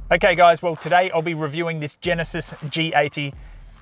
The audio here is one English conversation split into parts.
Okay guys, well today I'll be reviewing this Genesis G80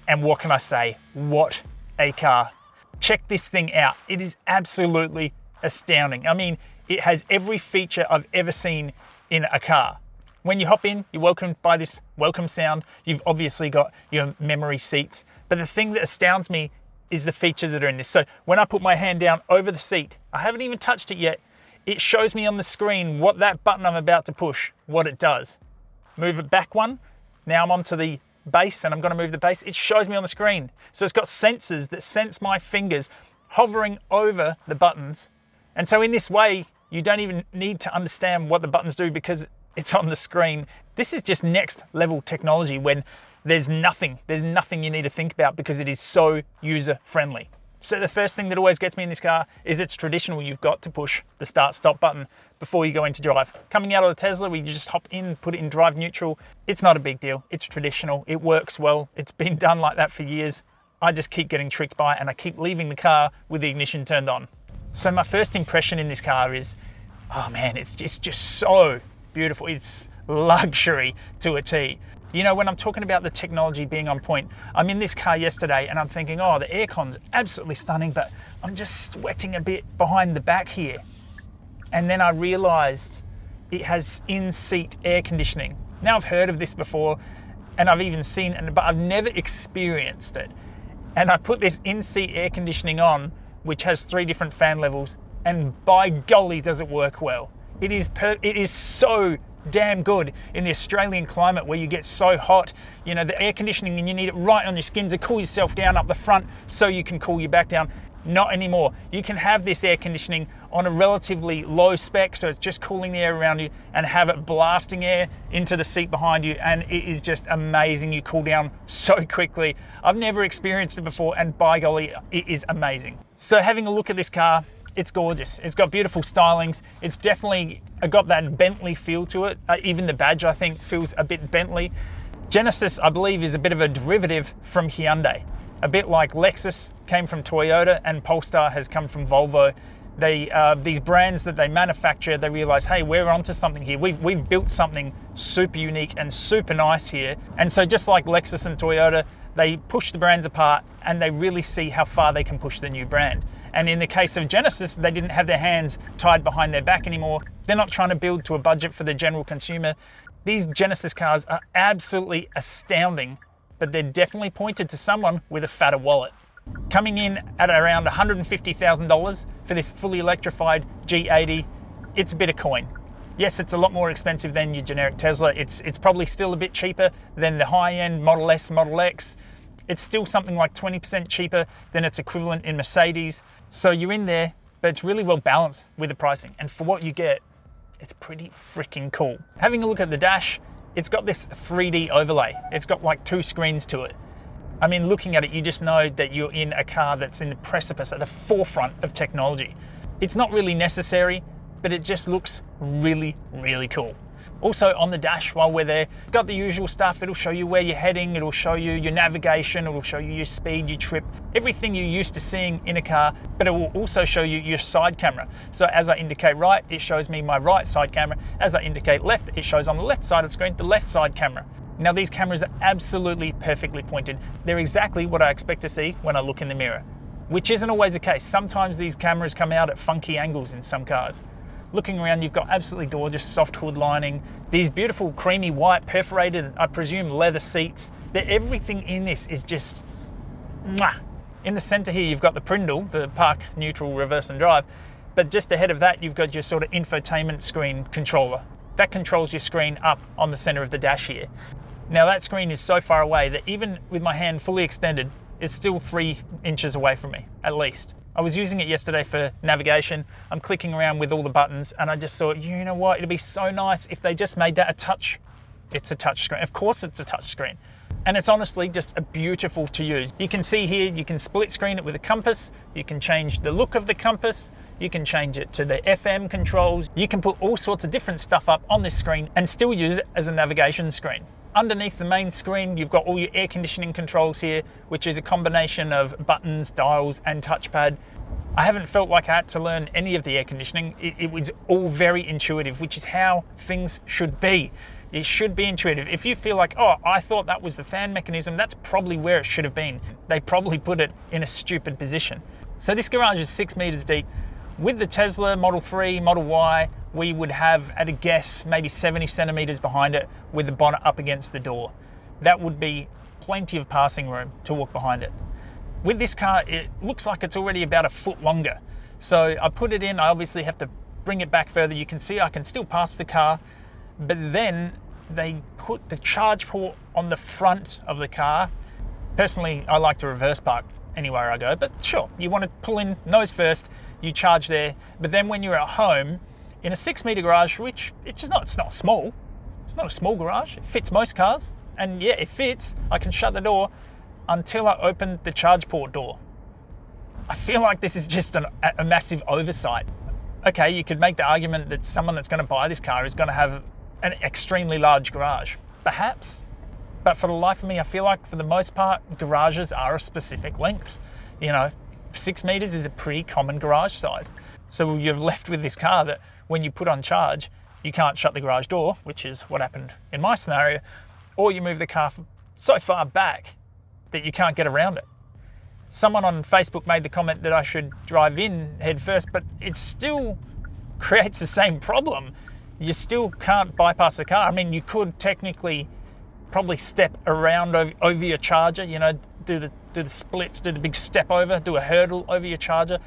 and what can I say, what a car. Check this thing out, it is absolutely astounding. I mean, it has every feature I've ever seen in a car. When you hop in, you're welcomed by this welcome sound. You've obviously got your memory seats, but the thing that astounds me is the features that are in this. So when I put my hand down over the seat, I haven't even touched it yet, it shows me on the screen what that button I'm about to push, what it does. Move it back one, now I'm onto the base and I'm gonna move the base, it shows me on the screen. So it's got sensors that sense my fingers hovering over the buttons. And so in this way, you don't even need to understand what the buttons do because it's on the screen. This is just next level technology when there's nothing you need to think about because it is so user friendly. So the first thing that always gets me in this car is it's traditional. You've got to push the start stop button before you go into drive. Coming out of the Tesla, we just hop in, put it in drive neutral. It's not a big deal. It's traditional. It works well. It's been done like that for years. I just keep getting tricked by it and I keep leaving the car with the ignition turned on. So my first impression in this car is, oh man, it's just so beautiful. It's luxury to a T. You know, when I'm talking about the technology being on point, I'm in this car yesterday and I'm thinking, oh, the aircon's absolutely stunning, but I'm just sweating a bit behind the back here. And then I realized it has in-seat air conditioning. Now I've heard of this before and I've even seen it, but I've never experienced it. And I put this in-seat air conditioning on, which has 3 different fan levels, and by golly does it work well. It is so damn good in the Australian climate where you get so hot, you know, the air conditioning, and you need it right on your skin to cool yourself down up the front so you can cool your back down. Not anymore. You can have this air conditioning on a relatively low spec, so it's just cooling the air around you, and have it blasting air into the seat behind you, and it is just amazing. You cool down so quickly. I've never experienced it before, and by golly, it is amazing. So having a look at this car, it's gorgeous. It's got beautiful stylings. It's definitely got that Bentley feel to it. Even the badge, I think, feels a bit Bentley. Genesis, I believe, is a bit of a derivative from Hyundai. A bit like Lexus came from Toyota and Polestar has come from Volvo. These brands that they manufacture, they realize, hey, we're onto something here. We've built something super unique and super nice here. And so just like Lexus and Toyota, they push the brands apart and they really see how far they can push the new brand. And in the case of Genesis, they didn't have their hands tied behind their back anymore. They're not trying to build to a budget for the general consumer. These Genesis cars are absolutely astounding, but they're definitely pointed to someone with a fatter wallet. Coming in at around $150,000 for this fully electrified G80, it's a bit of coin. Yes, it's a lot more expensive than your generic Tesla. It's probably still a bit cheaper than the high-end Model S, Model X. It's still something like 20% cheaper than its equivalent in Mercedes. So you're in there, but it's really well balanced with the pricing. And for what you get, it's pretty freaking cool. Having a look at the dash, it's got this 3D overlay. It's got like 2 screens to it. I mean, looking at it, you just know that you're in a car that's in the precipice, at the forefront of technology. It's not really necessary, but it just looks really, really cool. Also on the dash, while we're there, it's got the usual stuff. It'll show you where you're heading. It'll show you your navigation. It'll show you your speed, your trip, everything you're used to seeing in a car, but it will also show you your side camera. So as I indicate right, it shows me my right side camera. As I indicate left, it shows on the left side of the screen, the left side camera. Now these cameras are absolutely perfectly pointed. They're exactly what I expect to see when I look in the mirror, which isn't always the case. Sometimes these cameras come out at funky angles in some cars. Looking around, you've got absolutely gorgeous soft hood lining, these beautiful creamy white perforated, I presume, leather seats. Everything in this is just mwah. In the center here, you've got the Prindle, the park, neutral, reverse and drive. But just ahead of that, you've got your sort of infotainment screen controller. That controls your screen up on the center of the dash here. Now that screen is so far away that even with my hand fully extended, it's still 3 inches away from me, at least. I was using it yesterday for navigation. I'm clicking around with all the buttons and I just thought, you know what, it'd be so nice if they just made that a touch. It's a touch screen. Of course it's a touch screen. And it's honestly just beautiful to use. You can see here, you can split screen it with a compass. You can change the look of the compass. You can change it to the FM controls. You can put all sorts of different stuff up on this screen and still use it as a navigation screen. Underneath the main screen, you've got all your air conditioning controls here, which is a combination of buttons, dials, and touchpad. I haven't felt like I had to learn any of the air conditioning. It was all very intuitive, which is how things should be. It should be intuitive. If you feel like, oh, I thought that was the fan mechanism, that's probably where it should have been. They probably put it in a stupid position. So this garage is 6 meters deep. With the Tesla Model 3, Model Y, we would have, at a guess, maybe 70 centimeters behind it with the bonnet up against the door. That would be plenty of passing room to walk behind it. With this car, it looks like it's already about a foot longer. So I put it in, I obviously have to bring it back further. You can see I can still pass the car, but then they put the charge port on the front of the car. Personally, I like to reverse park anywhere I go, but sure, you want to pull in nose first, you charge there. But then when you're at home, in a 6 meter garage, which it's not small, it's not a small garage, it fits most cars. And yeah, it fits, I can shut the door until I open the charge port door. I feel like this is just a massive oversight. Okay, you could make the argument that someone that's going to buy this car is going to have an extremely large garage, perhaps. But for the life of me, I feel like for the most part, garages are a specific length. You know, 6 meters is a pretty common garage size. So you're left with this car that when you put on charge, you can't shut the garage door, which is what happened in my scenario, or you move the car so far back that you can't get around it. Someone on Facebook made the comment that I should drive in head first, but it still creates the same problem. You still can't bypass the car. I mean, you could technically probably step around over your charger, you know, do the splits, do the big step over, do a hurdle over your charger.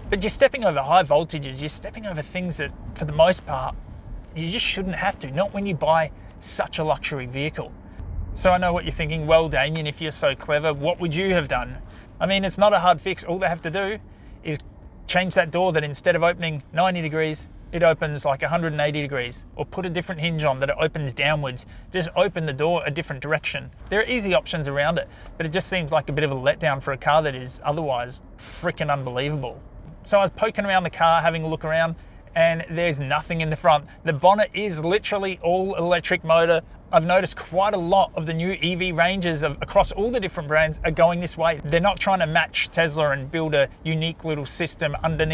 But you're stepping over high voltages, you're stepping over things that, for the most part, you just shouldn't have to, not when you buy such a luxury vehicle. So I know what you're thinking, well, Damien, if you're so clever, what would you have done? I mean, it's not a hard fix. All they have to do is change that door that instead of opening 90 degrees, it opens like 180 degrees, or put a different hinge on that it opens downwards. Just open the door a different direction. There are easy options around it, but it just seems like a bit of a letdown for a car that is otherwise freaking unbelievable. So I was poking around the car, having a look around, and there's nothing in the front. The bonnet is literally all electric motor. I've noticed quite a lot of the new EV ranges across all the different brands are going this way. They're not trying to match Tesla and build a unique little system under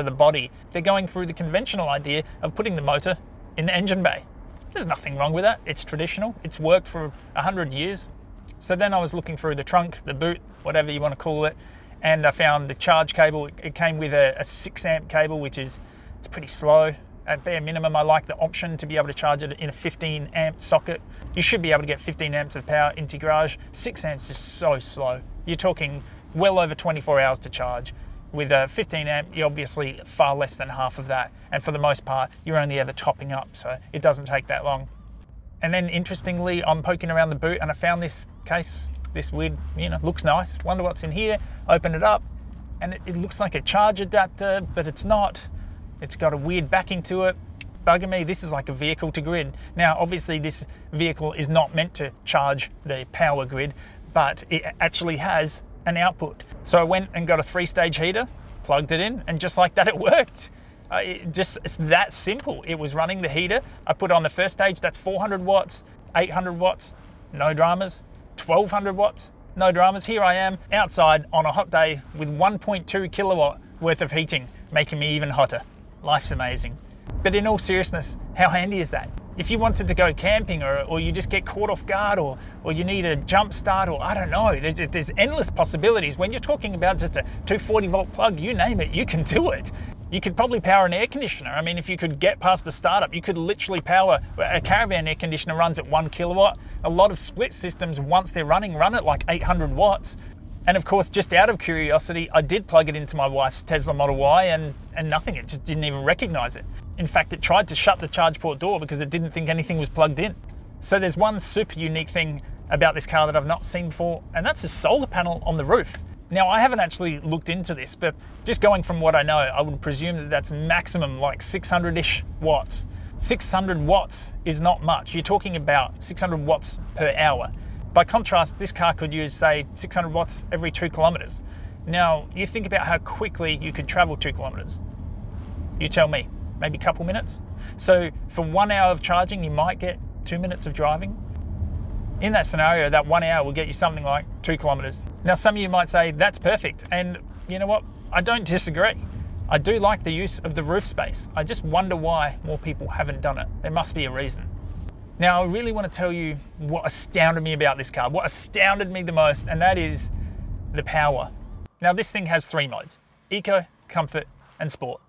the body. They're going through the conventional idea of putting the motor in the engine bay. There's nothing wrong with that. It's traditional. It's worked for 100 years. So then I was looking through the trunk, the boot, whatever you want to call it, and I found the charge cable. It came with a 6 amp cable, which it's pretty slow. At bare minimum, I like the option to be able to charge it in a 15 amp socket. You should be able to get 15 amps of power into your garage. 6 amps is so slow. You're talking well over 24 hours to charge. With a 15 amp, you're obviously far less than half of that. And for the most part, you're only ever topping up, so it doesn't take that long. And then interestingly, I'm poking around the boot and I found this case, this weird, looks nice. Wonder what's in here. Open it up and it looks like a charge adapter, but it's not. It's got a weird backing to it. Bugger me, this is like a vehicle to grid. Now, obviously this vehicle is not meant to charge the power grid, but it actually has an output. So I went and got a 3-stage heater, plugged it in, and just like that, it worked. It's that simple. It was running the heater. I put on the first stage, that's 400 watts, 800 watts, no dramas, 1200 watts, no dramas. Here I am outside on a hot day with 1.2 kilowatt worth of heating, making me even hotter. Life's amazing. But in all seriousness, how handy is that? If you wanted to go camping or you just get caught off guard or you need a jump start or I don't know, there's endless possibilities. When you're talking about just a 240 volt plug, you name it, you can do it. You could probably power an air conditioner. I mean, if you could get past the startup, you could literally power a caravan air conditioner runs at 1 kilowatt. A lot of split systems, once they're running, run at like 800 watts. And of course, just out of curiosity, I did plug it into my wife's Tesla Model Y and nothing, it just didn't even recognize it. In fact, it tried to shut the charge port door because it didn't think anything was plugged in. So there's one super unique thing about this car that I've not seen before, and that's the solar panel on the roof. Now, I haven't actually looked into this, but just going from what I know, I would presume that that's maximum like 600-ish watts. 600 watts is not much. You're talking about 600 watts per hour. By contrast, this car could use, say, 600 watts every 2 kilometers. Now, you think about how quickly you could travel 2 kilometers. You tell me, maybe a couple minutes? So for 1 hour of charging, you might get 2 minutes of driving. In that scenario, that 1 hour will get you something like 2 kilometers. Now, some of you might say, that's perfect. And you know what? I don't disagree. I do like the use of the roof space. I just wonder why more people haven't done it. There must be a reason. Now, I really want to tell you what astounded me about this car, what astounded me the most, and that is the power. Now, this thing has 3 modes: Eco, Comfort, and Sport.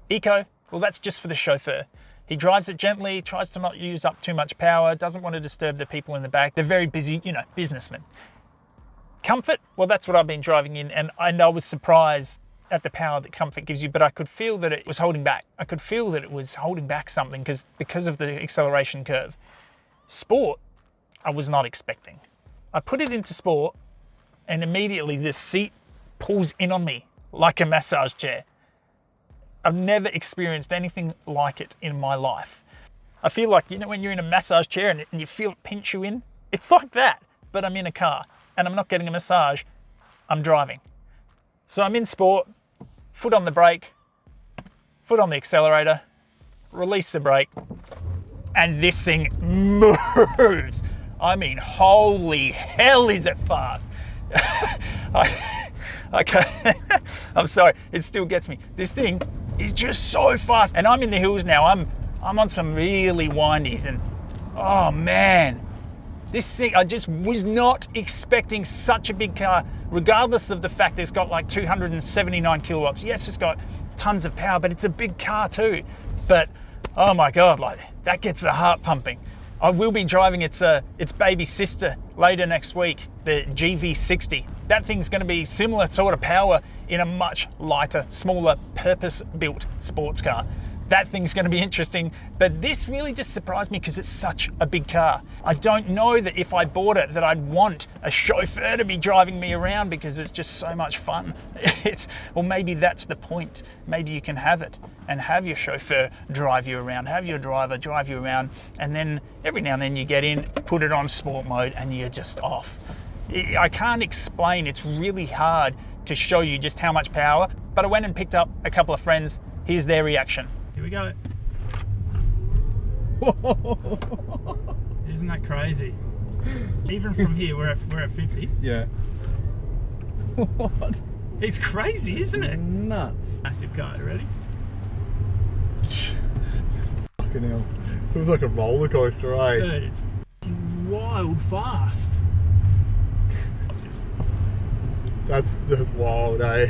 Eco, well, that's just for the chauffeur. He drives it gently, tries to not use up too much power, doesn't want to disturb the people in the back. They're very busy, businessmen. Comfort, well, that's what I've been driving in, and I was surprised at the power that Comfort gives you, but I could feel that it was holding back. I could feel that it was holding back something because of the acceleration curve. Sport, I was not expecting. I put it into Sport, and immediately the seat pulls in on me like a massage chair. I've never experienced anything like it in my life. I feel like, when you're in a massage chair and you feel it pinch you in? It's like that, but I'm in a car and I'm not getting a massage, I'm driving. So I'm in Sport, foot on the brake, foot on the accelerator, release the brake, and this thing moves. I mean, holy hell is it fast. I'm sorry, it still gets me. This thing is just so fast, and I'm in the hills now. I'm on some really windies, and oh man, this thing, I just was not expecting such a big car, regardless of the fact it's got like 279 kilowatts. Yes, it's got tons of power, but it's a big car too. But oh my God, like that gets the heart pumping. I will be driving its baby sister later next week, the GV60. That thing's going to be similar sort of power in a much lighter, smaller, purpose-built sports car. That thing's going to be interesting, but this really just surprised me because it's such a big car. I don't know that if I bought it that I'd want a chauffeur to be driving me around because it's just so much fun. Well, maybe that's the point. Maybe you can have it and have your chauffeur drive you around, have your driver drive you around, and then every now and then you get in, put it on sport mode, and you're just off. I can't explain, it's really hard to show you just how much power, but I went and picked up a couple of friends. Here's their reaction. Here we go. Isn't that crazy? Even from here, we're at 50. Yeah. What? It's crazy, isn't it? Nuts. Massive car, ready? Fucking hell. It was like a roller coaster, eh? Dude, it's wild fast. That's wild, eh?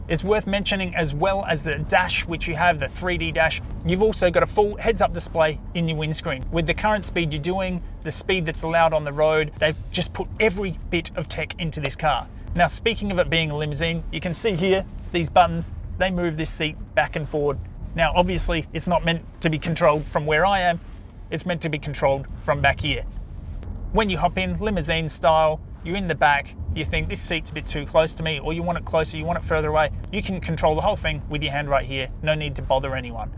It's worth mentioning, as well as the dash, which you have, the 3D dash, you've also got a full heads-up display in your windscreen. With the current speed you're doing, the speed that's allowed on the road, they've just put every bit of tech into this car. Now, speaking of it being a limousine, you can see here, these buttons, they move this seat back and forward. Now, obviously, it's not meant to be controlled from where I am, it's meant to be controlled from back here. When you hop in, limousine style, you're in the back, you think this seat's a bit too close to me, or you want it closer, you want it further away, you can control the whole thing with your hand right here. No need to bother anyone.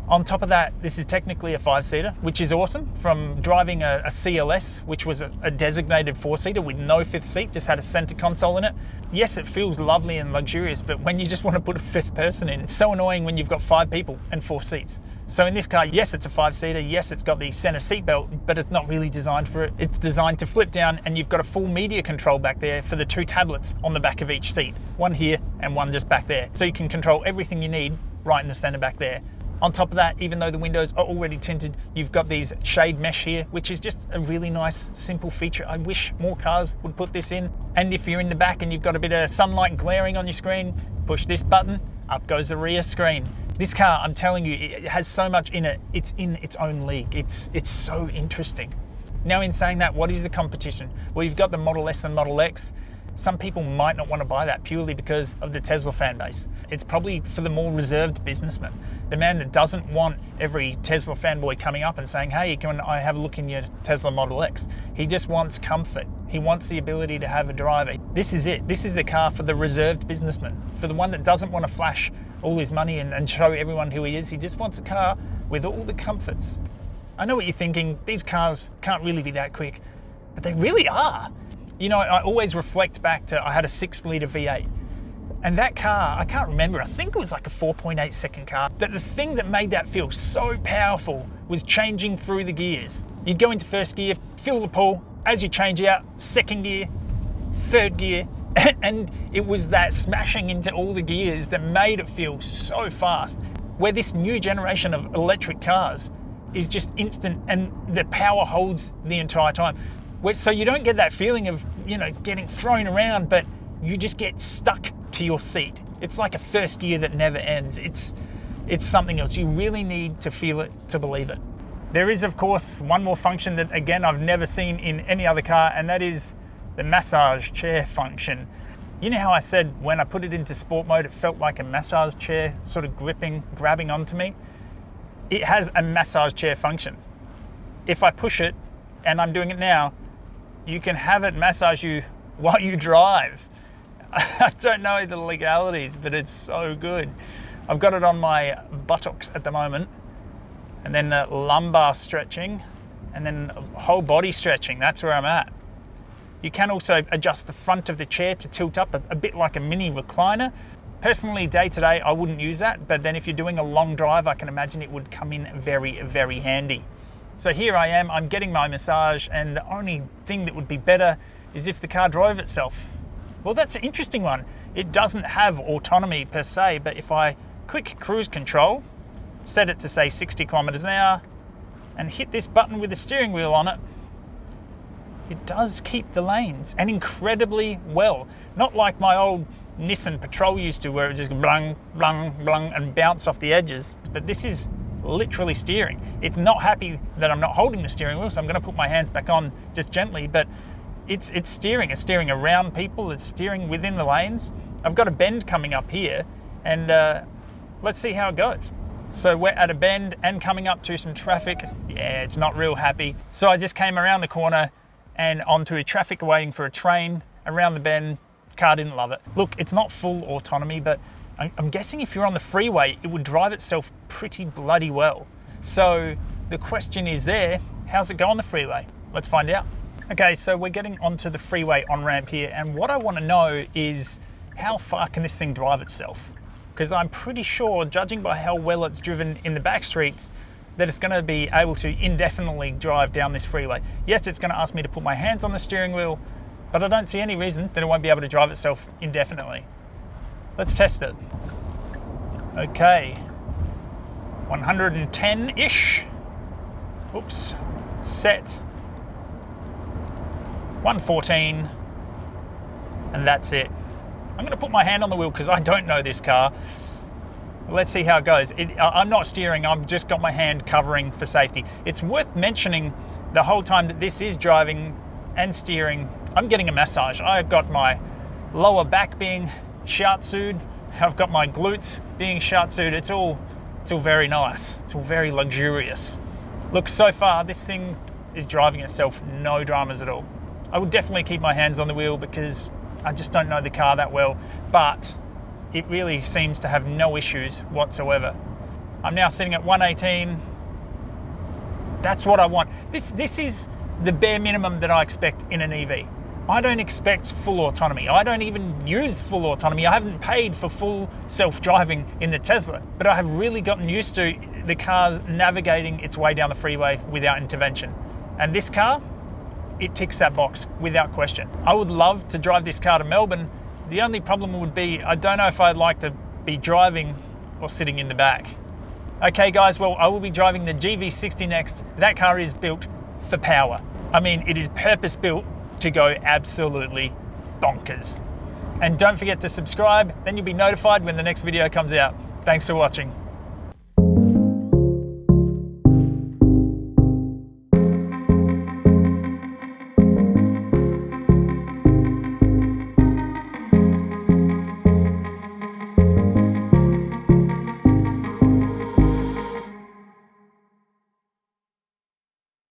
On top of that, this is technically a 5-seater, which is awesome. From driving a CLS, which was a designated 4-seater with no 5th seat, just had a center console in it. Yes, it feels lovely and luxurious, but when you just want to put a 5th person in, it's so annoying when you've got 5 people and 4 seats. So in this car, yes, it's a 5-seater, yes, it's got the center seat belt, but it's not really designed for it. It's designed to flip down, and you've got a full media control back there for the 2 tablets on the back of each seat. One here and one just back there. So you can control everything you need right in the center back there. On top of that, even though the windows are already tinted, you've got these shade mesh here, which is just a really nice, simple feature. I wish more cars would put this in. And if you're in the back and you've got a bit of sunlight glaring on your screen, push this button, up goes the rear screen. This car, I'm telling you, it has so much in it. It's in its own league. It's so interesting. Now, in saying that, what is the competition? Well, you've got the Model S and Model X. Some people might not want to buy that purely because of the Tesla fan base. It's probably for the more reserved businessman, the man that doesn't want every Tesla fanboy coming up and saying, hey, can I have a look in your Tesla Model X? He just wants comfort. He wants the ability to have a driver. This is it. This is the car for the reserved businessman, for the one that doesn't want to flash all his money and show everyone who he is. He just wants a car with all the comforts. I know what you're thinking. These cars can't really be that quick, but they really are. You know, I always reflect back to, I had a 6-litre V8. And that car, I can't remember, I think it was like a 4.8 second car. But the thing that made that feel so powerful was changing through the gears. You'd go into first gear, feel the pull, as you change out, second gear, third gear, and it was that smashing into all the gears that made it feel so fast. Where this new generation of electric cars, is just instant, and the power holds the entire time. So you don't get that feeling of, you know, getting thrown around, but you just get stuck to your seat. It's like a first gear that never ends. It's something else. You really need to feel it to believe it. There is, of course, one more function that, again, I've never seen in any other car, and that is the massage chair function. You know how I said when I put it into sport mode, it felt like a massage chair sort of grabbing onto me? It has a massage chair function. If I push it, and I'm doing it now, you can have it massage you while you drive. I don't know the legalities, but it's so good. I've got it on my buttocks at the moment, and then lumbar stretching, and then whole body stretching. That's where I'm at. You can also adjust the front of the chair to tilt up a bit like a mini recliner. Personally, day to day, I wouldn't use that, but then if you're doing a long drive, I can imagine it would come in very, very handy. So here I am, I'm getting my massage, and the only thing that would be better is if the car drove itself. Well, that's an interesting one. It doesn't have autonomy per se, but if I click cruise control, set it to say 60 kilometers an hour, and hit this button with the steering wheel on it, it does keep the lanes, and incredibly well. Not like my old Nissan Patrol used to, where it just blung, blung, blung, and bounce off the edges. But this is literally steering. It's not happy that I'm not holding the steering wheel, so I'm going to put my hands back on just gently, but it's steering. It's steering around people, it's steering within the lanes. I've got a bend coming up here, and let's see how it goes. So we're at a bend and coming up to some traffic. Yeah, it's not real happy. So I just came around the corner and onto a traffic waiting for a train around the bend. Car didn't love it. Look, it's not full autonomy, but I'm guessing if you're on the freeway, it would drive itself pretty bloody well. So the question is there, how's it go on the freeway? Let's find out. Okay, so we're getting onto the freeway on-ramp here, and what I want to know is how far can this thing drive itself? Because I'm pretty sure, judging by how well it's driven in the back streets, that it's going to be able to indefinitely drive down this freeway. Yes, it's going to ask me to put my hands on the steering wheel, but I don't see any reason that it won't be able to drive itself indefinitely. Let's test it. Okay, 110-ish. Oops, set. 114, and that's it. I'm going to put my hand on the wheel because I don't know this car. Let's see how it goes. I'm not steering, I've just got my hand covering for safety. It's worth mentioning the whole time that this is driving and steering, I'm getting a massage. I've got my lower back being shiatsued, I've got my glutes being shiatsued. It's all very nice. It's all very luxurious. Look, so far this thing is driving itself, no dramas at all. I would definitely keep my hands on the wheel because I just don't know the car that well, but it really seems to have no issues whatsoever. I'm now sitting at 118. That's what I want. This is the bare minimum that I expect in an EV. I don't expect full autonomy. I don't even use full autonomy. I haven't paid for full self-driving in the Tesla, but I have really gotten used to the car navigating its way down the freeway without intervention. And this car, it ticks that box without question. I would love to drive this car to Melbourne. The only problem would be, I don't know if I'd like to be driving or sitting in the back. Okay guys, well, I will be driving the GV60 next. That car is built for power. I mean, it is purpose built to go absolutely bonkers. And don't forget to subscribe, then you'll be notified when the next video comes out. Thanks for watching.